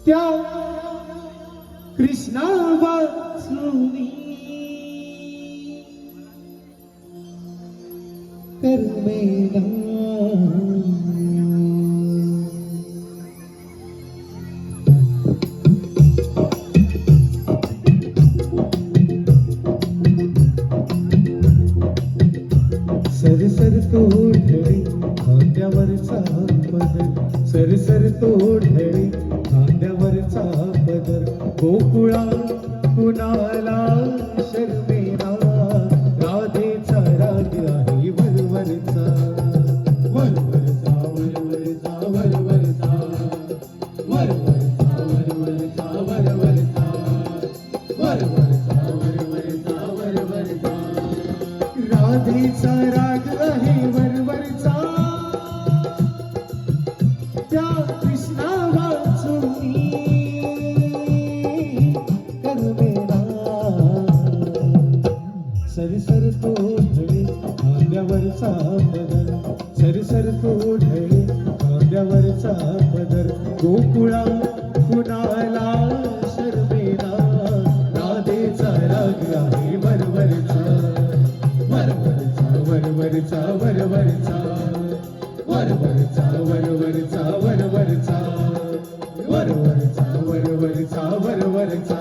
त्या कृष्णा वाचुनी कर्मेना सरसर तोडली खांद्यावरचा पदर, सरसर तोडली खांद्यावरचा पदर, गोकुळा कुणाला शर्मेना, राधेचा राग आहे वरवरचा, वरवरचा वरवरचा वरवरचा, वरवरचा वरवरचा वरवरचा, वरवरचा वरवरचा वरवरचा, राधेचा राग आहे वरवरचा, त्या कृष्णा वाचुनी कर्मेना, सरसर तोडले खांद्यावरचा पदर, सरसर तोडले खांद्यावरचा पदर, गोकुळा कुणाला शर्मेना, राधेचा राग आहे वरवरचा, वरवरचा वरवरचा वरवरचा, वरवरचा वरवरचा वरवरचा, वरवरचा वरवरचा वरवरचा,